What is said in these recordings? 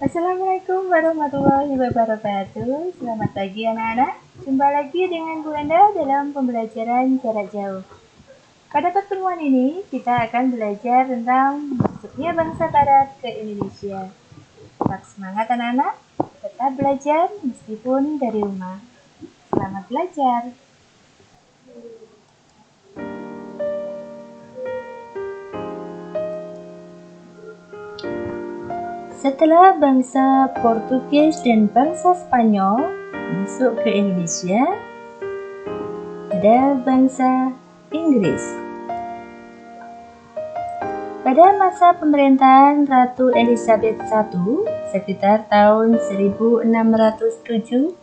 Assalamualaikum warahmatullahi wabarakatuh. Selamat pagi anak-anak. Jumpa lagi dengan Bu Enda dalam pembelajaran jarak jauh. Pada pertemuan ini kita akan belajar tentang masuknya bangsa Barat ke Indonesia. Tetap semangat anak-anak, tetap belajar meskipun dari rumah. Selamat belajar. Setelah bangsa Portugis dan bangsa Spanyol masuk ke Indonesia, ada bangsa Inggris. Pada masa pemerintahan Ratu Elizabeth I sekitar tahun 1607,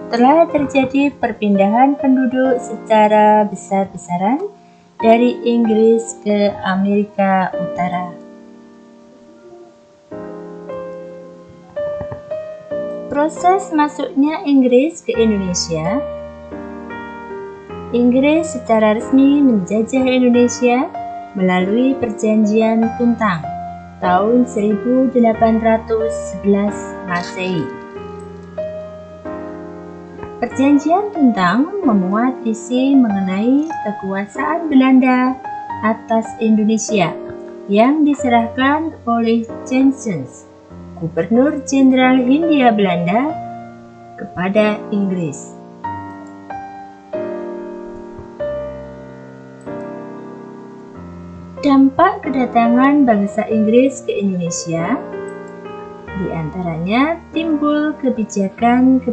telah terjadi perpindahan penduduk secara besar-besaran dari Inggris ke Amerika Utara. Proses masuknya Inggris ke Indonesia. Inggris secara resmi menjajah Indonesia melalui Perjanjian Tuntang tahun 1811 Masehi. Perjanjian Tuntang memuat isi mengenai kekuasaan Belanda atas Indonesia yang diserahkan oleh Janssens, Gubernur Jenderal Hindia Belanda, kepada Inggris. Dampak kedatangan bangsa Inggris ke Indonesia, diantaranya timbul kebijakan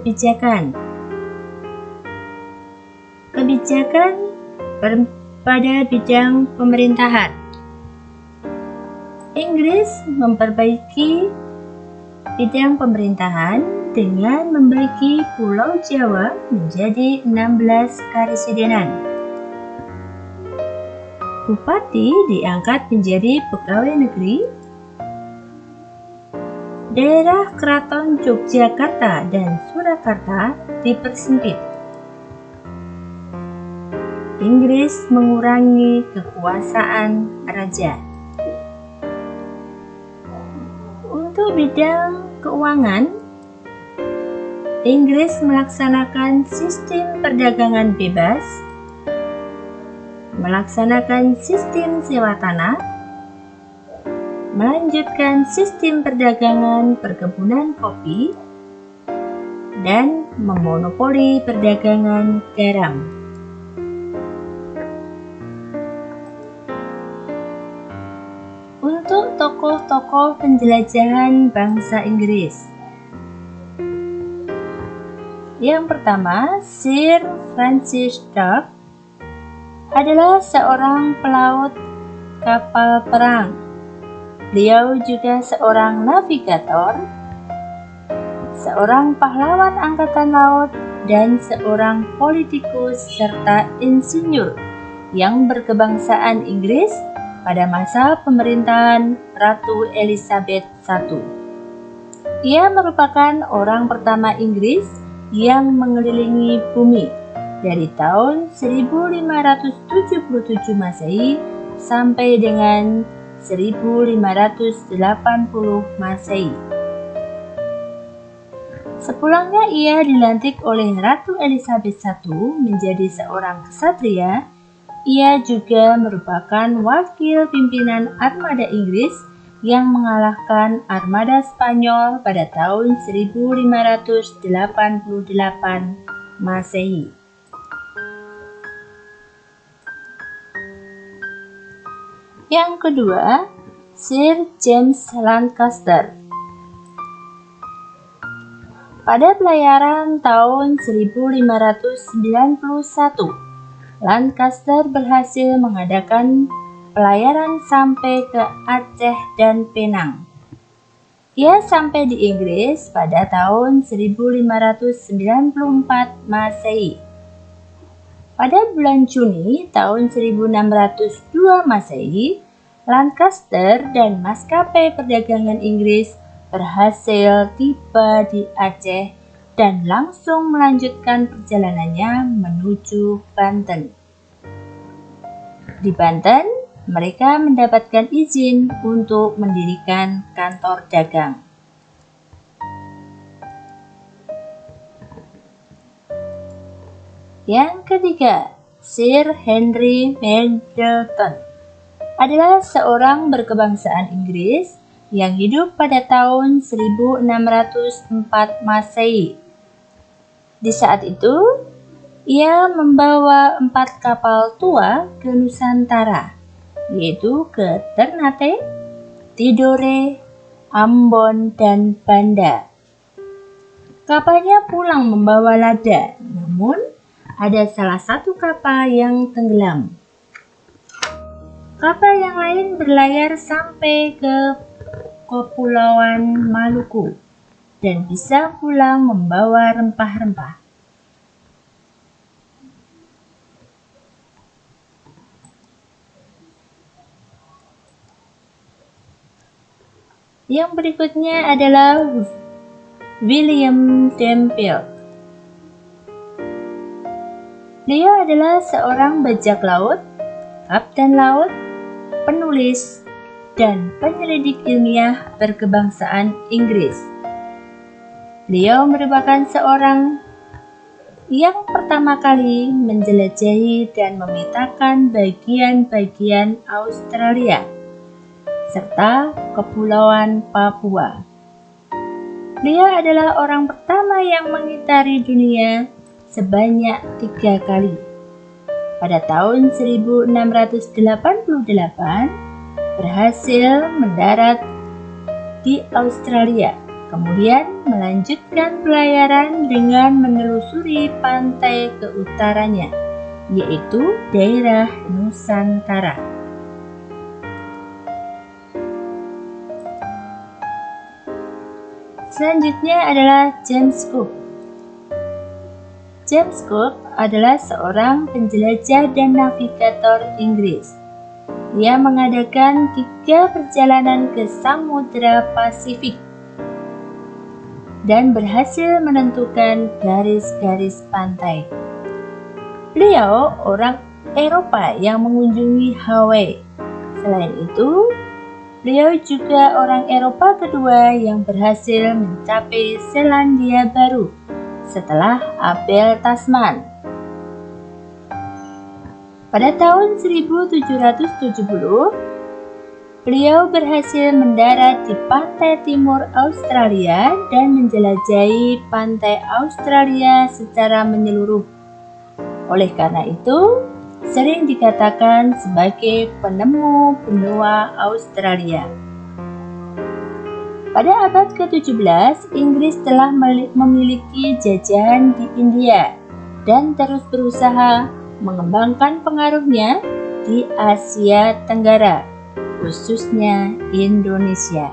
pada bidang pemerintahan. Inggris memperbaiki bidang pemerintahan dengan membagi Pulau Jawa menjadi 16 karesidenan. Bupati diangkat menjadi pegawai negeri. Daerah Keraton Yogyakarta dan Surakarta dipersempit. Inggris mengurangi kekuasaan raja. Untuk bidang keuangan, Inggris melaksanakan sistem perdagangan bebas, melaksanakan sistem sewa tanah, melanjutkan sistem perdagangan perkebunan kopi, dan memonopoli perdagangan garam. Untuk tokoh-tokoh penjelajahan bangsa Inggris, yang pertama, Sir Francis Drake adalah seorang pelaut kapal perang. Beliau juga seorang navigator, seorang pahlawan angkatan laut, dan seorang politikus serta insinyur yang berkebangsaan Inggris pada masa pemerintahan Ratu Elizabeth I. Ia merupakan orang pertama Inggris yang mengelilingi bumi dari tahun 1577 Masehi sampai dengan 1580 Masehi. Sepulangnya ia dilantik oleh Ratu Elizabeth I menjadi seorang ksatria. Ia juga merupakan wakil pimpinan armada Inggris yang mengalahkan armada Spanyol pada tahun 1588 Masehi. Yang kedua, Sir James Lancaster. Pada pelayaran tahun 1591, Lancaster berhasil mengadakan pelayaran sampai ke Aceh dan Penang. Ia sampai di Inggris pada tahun 1594 Masehi. Pada bulan Juni tahun 1602 Masehi, Lancaster dan maskapai perdagangan Inggris berhasil tiba di Aceh dan langsung melanjutkan perjalanannya menuju Banten. Di Banten, mereka mendapatkan izin untuk mendirikan kantor dagang. Yang ketiga, Sir Henry Middleton adalah seorang berkebangsaan Inggris yang hidup pada tahun 1604 Masehi. Di saat itu, ia membawa 4 kapal tua ke Nusantara, yaitu ke Ternate, Tidore, Ambon, dan Banda. Kapalnya pulang membawa lada, namun ada salah satu kapal yang tenggelam. Kapal yang lain berlayar sampai ke Kepulauan Maluku dan bisa pulang membawa rempah-rempah. Yang berikutnya adalah William Dampier. Beliau adalah seorang bajak laut, kapten laut, penulis, dan penyelidik ilmiah berkebangsaan Inggris. Beliau merupakan seorang yang pertama kali menjelajahi dan memetakan bagian-bagian Australia serta Kepulauan Papua. Beliau adalah orang pertama yang mengitari dunia sebanyak 3 kali. Pada tahun 1688, berhasil mendarat di Australia, kemudian melanjutkan pelayaran dengan menelusuri pantai ke utaranya, yaitu daerah Nusantara. Selanjutnya adalah James Cook. James Cook adalah seorang penjelajah dan navigator Inggris. Ia mengadakan 3 perjalanan ke Samudra Pasifik dan berhasil menentukan garis-garis pantai. Beliau orang Eropa yang mengunjungi Hawaii. Selain itu, beliau juga orang Eropa kedua yang berhasil mencapai Selandia Baru setelah Abel Tasman. Pada tahun 1770, beliau berhasil mendarat di pantai timur Australia dan menjelajahi pantai Australia secara menyeluruh. Oleh karena itu, sering dikatakan sebagai penemu benua Australia. Pada abad ke-17, Inggris telah memiliki jajahan di India dan terus berusaha mengembangkan pengaruhnya di Asia Tenggara, khususnya Indonesia.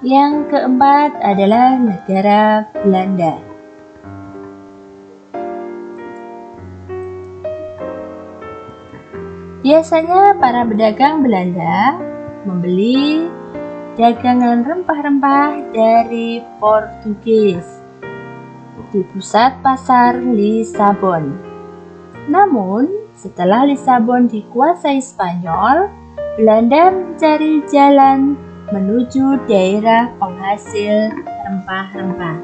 Yang keempat adalah negara Belanda. Biasanya para pedagang Belanda membeli dagangan rempah-rempah dari Portugis di pusat pasar Lisabon. Namun, setelah Lisabon dikuasai Spanyol, Belanda mencari jalan menuju daerah penghasil rempah-rempah.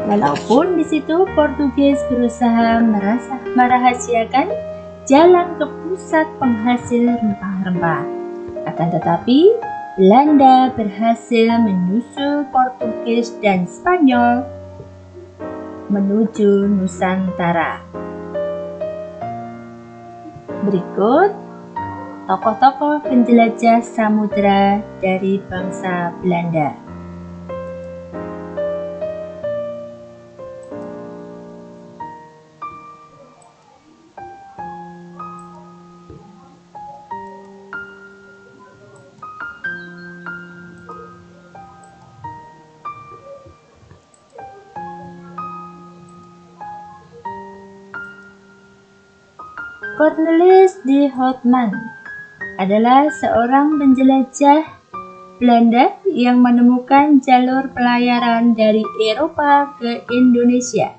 Walaupun di situ Portugis berusaha merahasiakan jalan ke pusat penghasil rempah-rempah. Akan tetapi, Belanda berhasil menyusul Portugis dan Spanyol menuju Nusantara. Berikut tokoh-tokoh penjelajah samudera dari bangsa Belanda. Cornelis de Houtman adalah seorang penjelajah Belanda yang menemukan jalur pelayaran dari Eropa ke Indonesia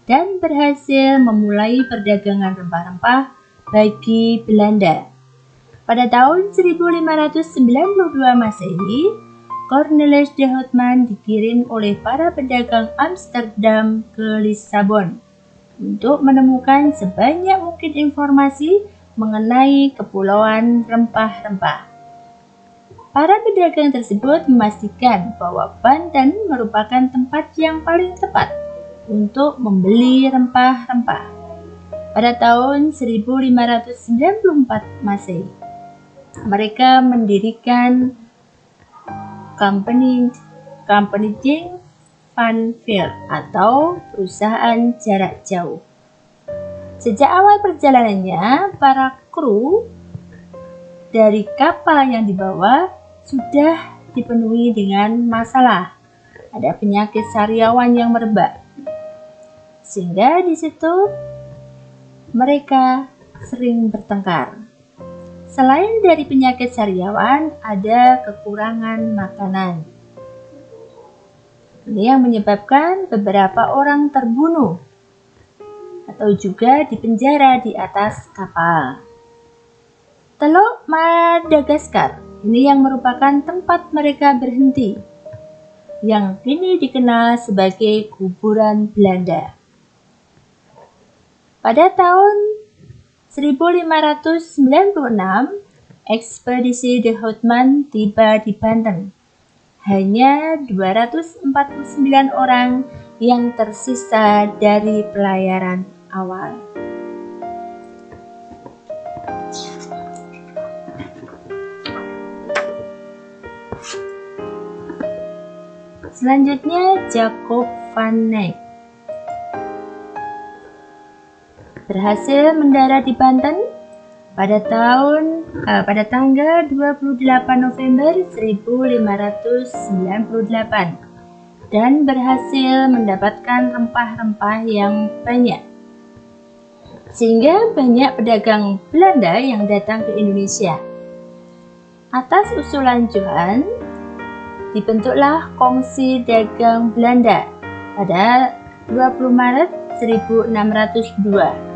dan berhasil memulai perdagangan rempah-rempah bagi Belanda. Pada tahun 1592 Masehi, Cornelis de Houtman dikirim oleh para pedagang Amsterdam ke Lisabon untuk menemukan sebanyak mungkin informasi mengenai kepulauan rempah-rempah. Para pedagang tersebut memastikan bahwa Banten merupakan tempat yang paling tepat untuk membeli rempah-rempah. Pada tahun 1594 Masehi, mereka mendirikan Company Ding van Veer atau perusahaan jarak jauh. Sejak awal perjalanannya, para kru dari kapal yang dibawa sudah dipenuhi dengan masalah. Ada penyakit sariawan yang merebak, sehingga di situ mereka sering bertengkar. Selain dari penyakit sariawan, ada kekurangan makanan. Ini yang menyebabkan beberapa orang terbunuh atau juga dipenjara di atas kapal. Teluk Madagaskar, ini yang merupakan tempat mereka berhenti, yang kini dikenal sebagai kuburan Belanda. Pada tahun 1596, ekspedisi de Houtman tiba di Banten. Hanya 249 orang yang tersisa dari pelayaran awal. Selanjutnya, Jacob van Eyck berhasil mendarat di Banten pada tanggal 28 November 1598 dan berhasil mendapatkan rempah-rempah yang banyak, sehingga banyak pedagang Belanda yang datang ke Indonesia. Atas usulan Johan, dibentuklah Kongsi Dagang Belanda pada 20 Maret 1602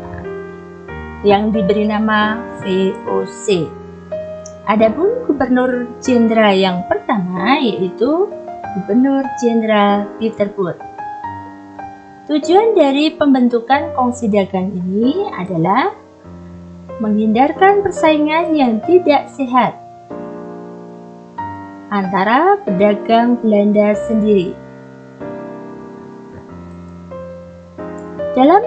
yang diberi nama VOC. Adapun Gubernur Jenderal yang pertama yaitu Gubernur Jenderal Pieterboth. Tujuan dari pembentukan Kongsi Dagang ini adalah menghindarkan persaingan yang tidak sehat antara pedagang Belanda sendiri. Dalam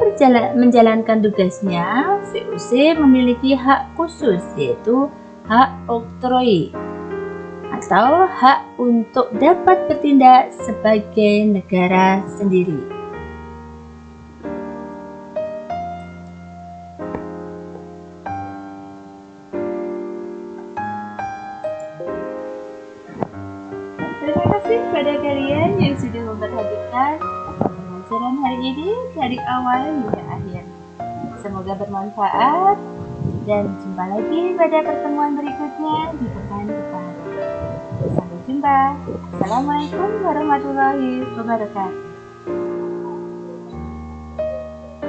menjalankan tugasnya, VOC memiliki hak khusus yaitu hak oktroi atau hak untuk dapat bertindak sebagai negara sendiri. Terima kasih kepada kalian yang sudah memperhatikan pelajaran hari ini dari awal hingga akhir. Semoga bermanfaat dan jumpa lagi pada pertemuan berikutnya di pekan depan. Sampai jumpa. Assalamualaikum warahmatullahi wabarakatuh.